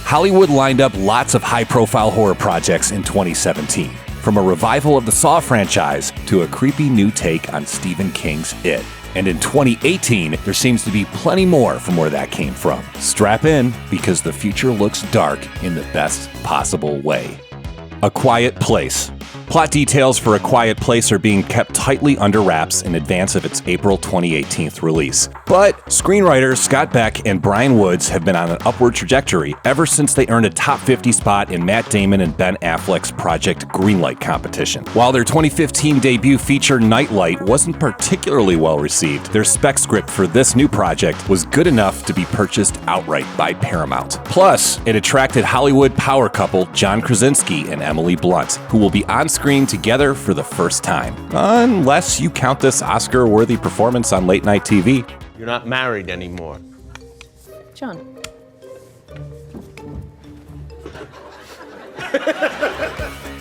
Hollywood lined up lots of high-profile horror projects in 2017, from a revival of the Saw franchise to a creepy new take on Stephen King's It. And in 2018, there seems to be plenty more from where that came from. Strap in, because the future looks dark in the best possible way. A Quiet Place. Plot details for A Quiet Place are being kept tightly under wraps in advance of its April 2018 release. But screenwriters Scott Beck and Brian Woods have been on an upward trajectory ever since they earned a top 50 spot in Matt Damon and Ben Affleck's Project Greenlight competition. While their 2015 debut feature Nightlight wasn't particularly well received, their spec script for this new project was good enough to be purchased outright by Paramount. Plus, it attracted Hollywood power couple John Krasinski and Emily Blunt, who will be on screen together for the first time. Unless you count this Oscar-worthy performance on late-night TV. You're not married anymore. John.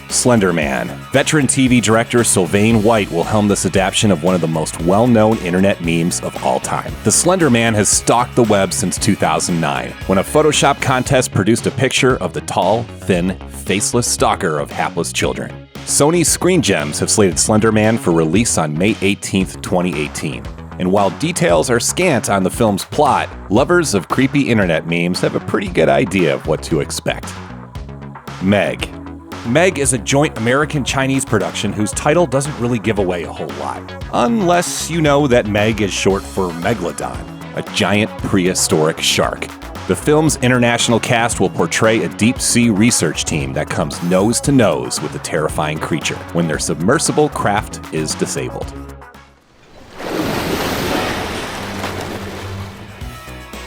Slender Man. Veteran TV director Sylvain White will helm this adaptation of one of the most well-known internet memes of all time. The Slender Man has stalked the web since 2009, when a Photoshop contest produced a picture of the tall, thin, faceless stalker of hapless children. Sony's Screen Gems have slated Slender Man for release on May 18, 2018. And while details are scant on the film's plot, lovers of creepy internet memes have a pretty good idea of what to expect. Meg. Meg is a joint American-Chinese production whose title doesn't really give away a whole lot. Unless you know that Meg is short for Megalodon, a giant prehistoric shark. The film's international cast will portray a deep-sea research team that comes nose-to-nose with the terrifying creature when their submersible craft is disabled.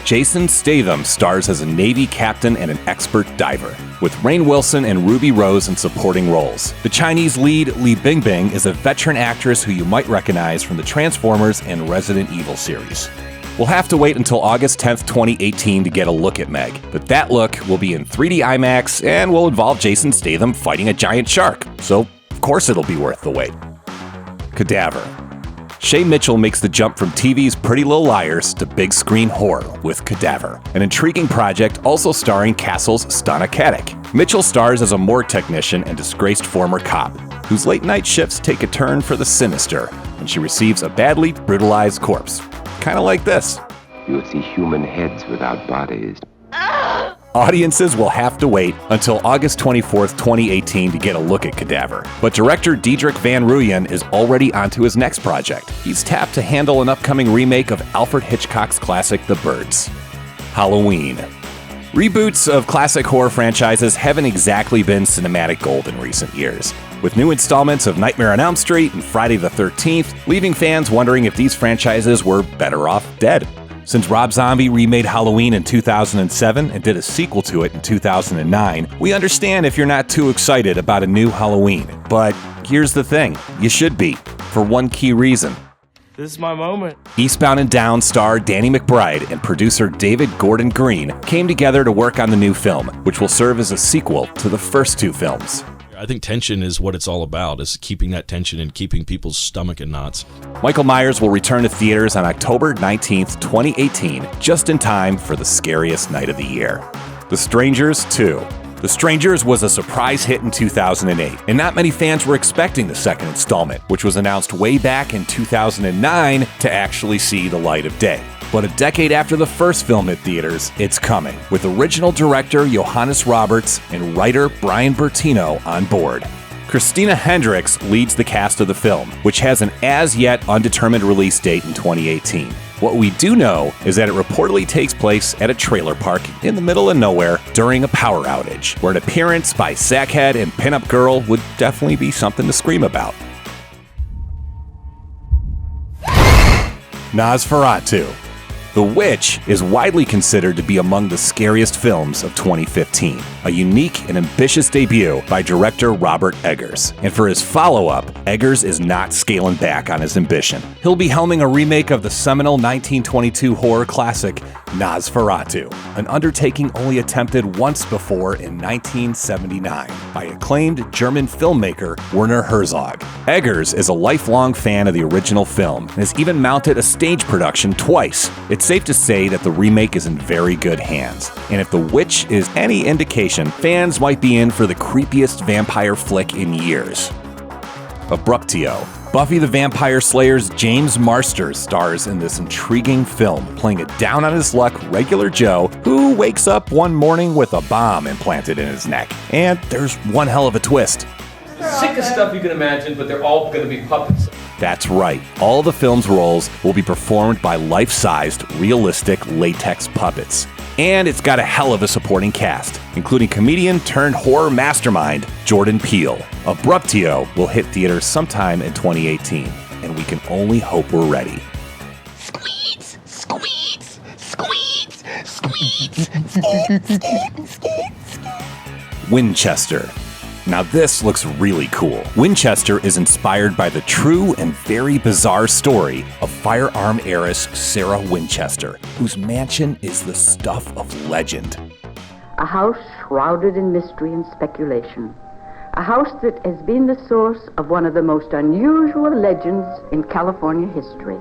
Jason Statham stars as a Navy captain and an expert diver, with Rainn Wilson and Ruby Rose in supporting roles. The Chinese lead, Li Bingbing, is a veteran actress who you might recognize from the Transformers and Resident Evil series. We'll have to wait until August 10th, 2018 to get a look at Meg, but that look will be in 3D IMAX and will involve Jason Statham fighting a giant shark, so of course it'll be worth the wait. Cadaver. Shay Mitchell makes the jump from TV's Pretty Little Liars to big screen horror with Cadaver, an intriguing project also starring Castle's Stana Katic. Mitchell stars as a morgue technician and disgraced former cop, whose late-night shifts take a turn for the sinister when she receives a badly brutalized corpse. Kind of like this. You'll see human heads without bodies. Audiences will have to wait until August 24th, 2018 to get a look at Cadaver. But director Diedrich Van Ruyen is already onto his next project. He's tapped to handle an upcoming remake of Alfred Hitchcock's classic The Birds. Halloween. Reboots of classic horror franchises haven't exactly been cinematic gold in recent years, with new installments of Nightmare on Elm Street and Friday the 13th leaving fans wondering if these franchises were better off dead. Since Rob Zombie remade Halloween in 2007 and did a sequel to it in 2009, we understand if you're not too excited about a new Halloween. But here's the thing, you should be, for one key reason. This is my moment. Eastbound and Down star Danny McBride and producer David Gordon Green came together to work on the new film, which will serve as a sequel to the first two films. I think tension is what it's all about, is keeping that tension and keeping people's stomach in knots. Michael Myers will return to theaters on October 19th, 2018, just in time for the scariest night of the year. The Strangers 2. The Strangers was a surprise hit in 2008, and not many fans were expecting the second installment, which was announced way back in 2009 to actually see the light of day. But a decade after the first film hit theaters, it's coming, with original director Johannes Roberts and writer Brian Bertino on board. Christina Hendricks leads the cast of the film, which has an as-yet undetermined release date in 2018. What we do know is that it reportedly takes place at a trailer park in the middle of nowhere during a power outage, where an appearance by Sackhead and Pinup Girl would definitely be something to scream about. Nosferatu. The Witch is widely considered to be among the scariest films of 2015, a unique and ambitious debut by director Robert Eggers. And for his follow-up, Eggers is not scaling back on his ambition. He'll be helming a remake of the seminal 1922 horror classic Nosferatu, an undertaking only attempted once before in 1979 by acclaimed German filmmaker Werner Herzog. Eggers is a lifelong fan of the original film and has even mounted a stage production twice. It's it's safe to say that the remake is in very good hands. And if The Witch is any indication, fans might be in for the creepiest vampire flick in years. Abruptio. Buffy the Vampire Slayer's James Marsters stars in this intriguing film, playing a down-on-his-luck regular Joe who wakes up one morning with a bomb implanted in his neck. And there's one hell of a twist. Sickest stuff you can imagine, but they're all going to be puppets. That's right. All the film's roles will be performed by life-sized, realistic latex puppets. And it's got a hell of a supporting cast, including comedian-turned-horror mastermind Jordan Peele. Abruptio will hit theaters sometime in 2018, and we can only hope we're ready. Squeeze, squeeze, squeeze, squeeze. Winchester. Now this looks really cool. Winchester is inspired by the true and very bizarre story of firearm heiress Sarah Winchester, whose mansion is the stuff of legend. A house shrouded in mystery and speculation. A house that has been the source of one of the most unusual legends in California history.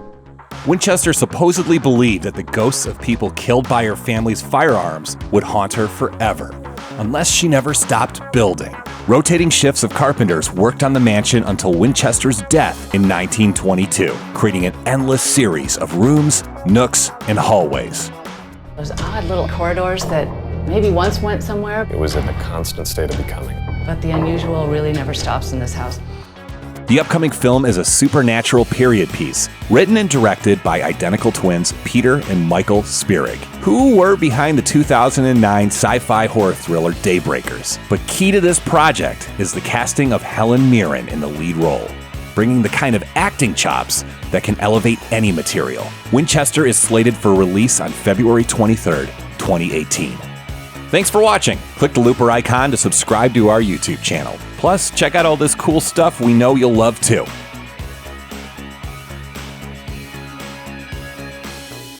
Winchester supposedly believed that the ghosts of people killed by her family's firearms would haunt her forever, unless she never stopped building. Rotating shifts of carpenters worked on the mansion until Winchester's death in 1922, creating an endless series of rooms, nooks, and hallways. Those odd little corridors that maybe once went somewhere, It was in a constant state of becoming. but the unusual really never stops in this house. The upcoming film is a supernatural period piece, written and directed by identical twins Peter and Michael Spierig, who were behind the 2009 sci-fi horror thriller Daybreakers. But key to this project is the casting of Helen Mirren in the lead role, bringing the kind of acting chops that can elevate any material. Winchester is slated for release on February 23rd, 2018. Thanks for watching. Click the looper icon to subscribe to our YouTube channel. Plus, check out all this cool stuff we know you'll love too.